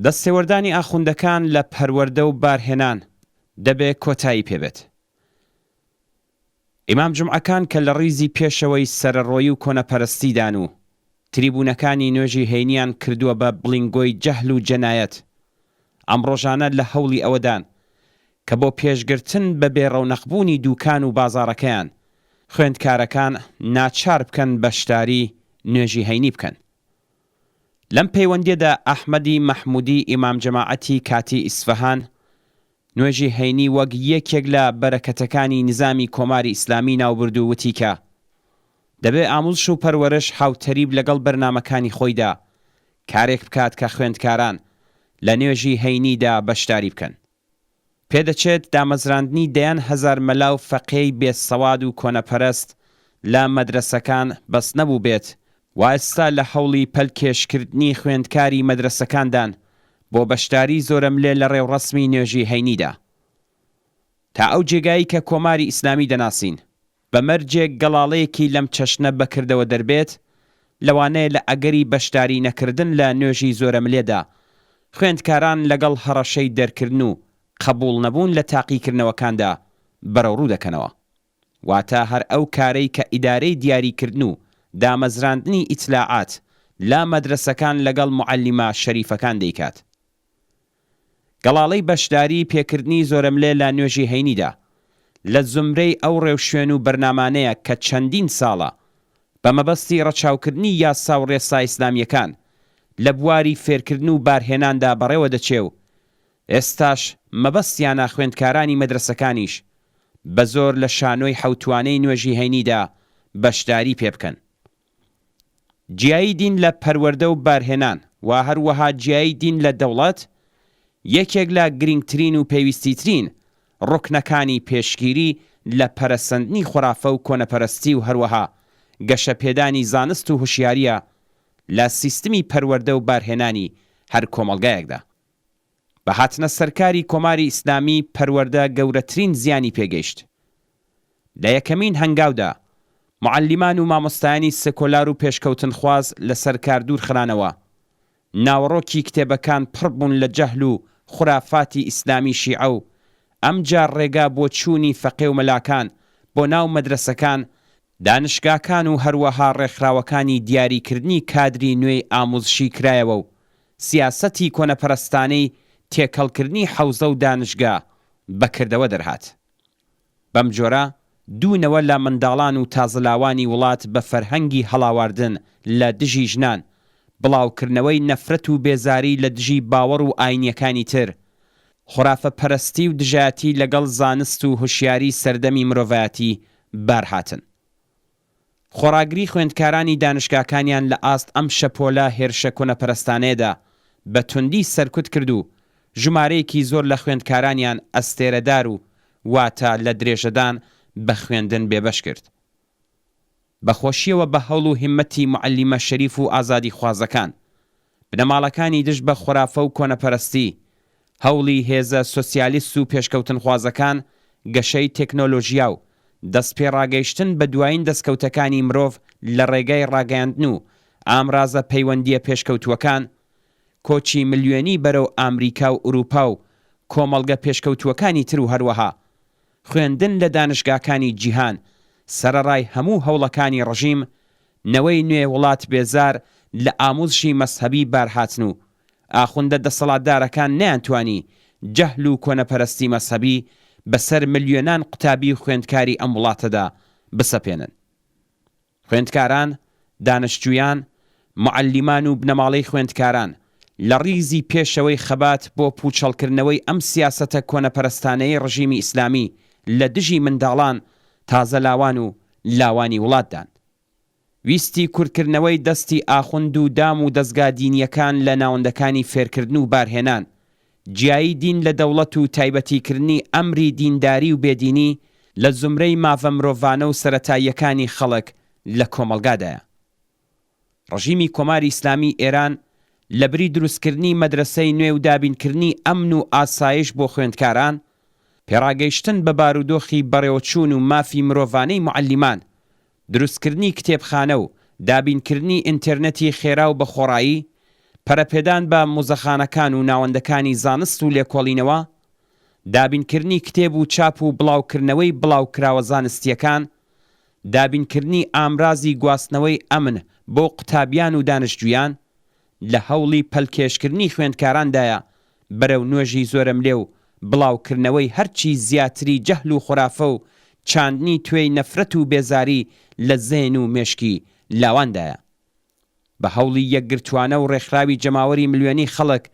دەستێوەردانی ئاخوندەکان لە پەروەردە و بارهێنان دەبێت کۆتایی پێبێت. ئیمام جومعەکان کە لە ڕیزی پێشەوەی سەرەڕۆیی و کۆنەپەرستیدان و تریبوونەکانی نوێژی هەینیان کردووە بە بڵینگۆی جەهل و جەنایەت، ئەمڕۆژانە لە هەوڵی ئەوەدان کە بۆ پێشگرتن بە بێڕەونەقبوونی دووکان و بازاڕەکەیان خوێندکارەکان ناچار بکەن بەشداری نوێژی هەینی بکەن. لەم پەیوەندیەدا ئەحمەدی مەحموودی ئیمام جەماعەتی کاتی ئیسفەهان نوێژی هەینی وەک یەکێک لە بەرەکەتەکانی نظامی کۆماری ئیسلامی ناوبردوو وتی کە دەبێت ئاموزش و پەروەرش هاوتەریب لەگەڵ بەرنامەکانی خۆیدا کارێک بکات کە خوێندکاران لە نوێژی هەینیدا بەشداری بکەن. پێدەچێت دامەزراندنی دەیان هەزار مەلاو فەقێی بێسەواد و کۆنەپەرست لە مەدرسەکان بەس نەبوو بێت و ئێستا لە هەوڵی پەلکێشکردنی خوێندکاری مەدرسەکاندان بۆ بەشداری زۆرەملێ لە ڕێوڕەسمی نوێژی هەینیدا. تا ئەو جێگایی کە کۆماری ئیسلامی دەناسین بەمەرجێک گەڵاڵەیەکی لەم چەشنە بەکردەوە دەربێت، لەوانەیە لە ئەگەری بەشداری نەکردن لە نوێژی زۆرەملێدا خوێندکاران لەگەڵ هەڕەشەی دەرکردن و قبول نەبوون لە تاقیکردنەوەکاندا بەرەوڕوو دەکەنەوە. واتە هەر ئەو کارەی کە ئیدارەی دیاریکردن و دامەزراندنی ئیتلاعات لا مەدرسەکان لەگەڵ موعەلیمە شەریفەکان دەیکات. گەڵاڵەی بەشداری پێکردنی زۆرەملێ لە نوێژی هەینیدا لە زمرەی ئەو ڕێوشوێن و بەرنامانەیە کە چەندین ساڵە بە مەبەستی ڕەچاوکردنی یاسا و ڕێسا ئیسلامیەکان لە بواری فێرکردن و بارهێناندا بەڕێوە دەچێ و ئێستاش مەبەستیانە خوێندکارانی مەدرسەکانیش بە زۆر لە شانۆی حەوتوانەی نوێژی هەینیدا بەشداری پێ بکەن. جیایی دین لە پەروەردە و بارهێنان و هەروەها جیایی دین لە دەوڵەت یەکێک لە گرنگترین و پێویستیترین ڕوکنەکانی پێشگیری لە پەرەسەندنی خوڕافە و کۆنەپەرستی و هەروەها گەشەپێدانی زانست و هوشیاریە لە سیستمی پەروەردە و بارهێنانی هەر کۆمەڵگایەکدا. بە هاتنە سەرکاری کۆماری ئیسلامی پەروەردە گەورەترین زیانی پێگەیشت. لە یەکەمین هەنگاودا موعەلیمان و مامۆستایانی سێکۆلار و پێشکەوتن خواز لە سەرکار دوور خرانەوە. ناوەڕۆکی کتێبەکان پڕ بوون لە جەهل و خوڕافاتی ئیسلامی شیعە و ئەمجار ڕێگا بۆ چوونی فەقێ و مەلاکان بۆ ناو مەدرسەکان، دانشگاکان و هەروەها ڕێکخراوەکانی دیاریکردنی کادری نوێی ئامۆزشی کرایەوە و سیاسەتی کۆنەپەرستانەی تێکەڵکردنی حەوزە و دانشگا بەکردەوە دەرهات. بەم جۆرە دوونەوە لە منداڵان و تازەلاوانی وڵات بە فەرهەنگی هەڵاواردن لە دژی ژنان، بڵاوکردنەوەی نەفرەت و بێزاری لە دژی باوەڕ و ئاینیەکانی تر، خوڕافە پەرستی و دژایەتی لەگەڵ زانست و هوشیاری سەردەمی مرۆڤایەتی بارهاتن. خۆڕاگری خوێندکارانی دانشگاکانیان لە ئاست ئەم شەپۆلە هێرشە کۆنەپەرستانەیەدا بە توندی سەرکوت کرد و ژمارەیەکی زۆر لە خوێندکارانیان ئەستێرەدار و واتە لە درێژەدان بە خوێندن بێبەش کرد. بەخۆشیەوە بە هەوڵ و هیممەتی موعەلیمە شەریف و ئازادی خوازەکان، بنەماڵەکانی دژ بە خوڕافە و کۆنەپەرستی، هەوڵی هێزە سۆسیالیست و پێشکەوتن خوازەکان، گەشەی تێکنۆلۆژیا و دەستپێڕاگەیشتن بە دوایین دەستکەوتەکانی مرۆڤ لە ڕێگای ڕاگەیاندن و ئامرازە پەیوەندیە پێشکەوتووەکان، کۆچی ملیۆنی بەرەو ئامریکا و ئوروپا و کۆمەڵگە پێشکەوتووەکانی تر و هەروەها خوێندن لە دانشگاکانی جیهان، سەرەڕای هەموو هەوڵەکانی ڕژیم، نەوەی نوێ وڵات بێزار لە ئامۆزشی مەسهەبی بارهاتن و ئاخوندە دەسەڵاتدارەکان نەیانتوانی جەهل و کۆنەپەرستی مەسهەبی بەسەر ملیۆنان قوتابی و خوێندکاری ئەم وڵاتەدا بسەپێنن. خوێندکاران، دانشجویان، موعەلیمان و بنەماڵەی خوێندکاران لە ڕیزی پێشەوەی خەبات بۆ پوچەڵکردنەوەی ئەم سیاسەتە کۆنەپەرستانەی ڕژیمی ئیسلامی لە دژی منداڵان، تازەلاوان و لاوانی وڵاتدان. ویستی کورتکردنەوەی دەستی ئاخوند و دام و دەستگا دینیەکان لە ناوەندەکانی فێرکردن و بارهێنان، جیایی دین لە دەوڵەت و تایبەتیکردنی ئەمری دینداری و بێدینی لە زمرەی مافە مرۆڤانە و سەرەتاییەکانی خەڵک لە کۆمەڵگادایە. ڕژیمی کۆماری ئیسلامی ئێران لە بری دروستکردنی مەدرسەی نوێ و دابینکردنی ئەمن و ئاسایش بۆ خوێندکاران، پێڕاگەیشتن بە بارودۆخی بەڕێوەچوون و مافی مرۆڤانەی موعەلیمان، دروستکردنی کتێبخانە و دابینکردنی ئینتەرنەتی خێرا و بەخۆڕایی، پەرەپێدان بە مۆزەخانەکان و ناوەندەکانی زانست و لێکۆڵینەوە، دابینکردنی کتێب و چاپ و بڵاوکردنەوەی بڵاوکراوە زانستیەکان، دابینکردنی ئامرازی گواستنەوەی ئەمن بۆ قوتابیان و دانیشتوویان، لە هەوڵی پەلکێشکردنی خوێندکارandایە بەرەو نوێژی زۆرم لێ و بڵاوکردنەوەی هەرچی زیاتری جەهل و خوڕافە و چاندنی توێی نەفرەت و بێزاری لە زێن و مێشکی لاواندایە. بە هەوڵی یەکگرتوانە و ڕێکخراوی جەماوەری ملیۆنی خەڵک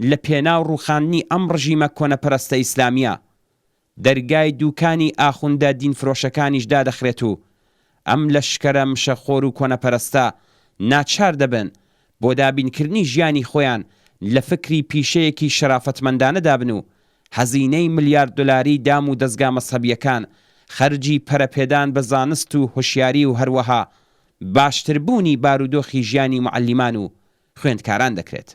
لە پێناو ڕووخاندنی ئەم ڕژیمە کۆنەپەرستە ئیسلامیە، دەرگای دووکانی ئاخوندە دینفرۆشەکانیش دادەخرێت و ئەم لەشکرە مشەخۆر و کۆنەپەرستە ناچار دەبن بۆ دابینکردنی ژیانی خۆیان لە فکری پیشەیەکی شەرافەتمەندانە دابن و هەزینەی ملیار دۆلاری دام و دەستگا مەزهەبیەکان خەرجی پەرەپێدان بە زانست و هوشیاری و هەروەها باشتربوونی بارودۆخی ژیانی معەلیمان و خوێندکاران دەکرێت.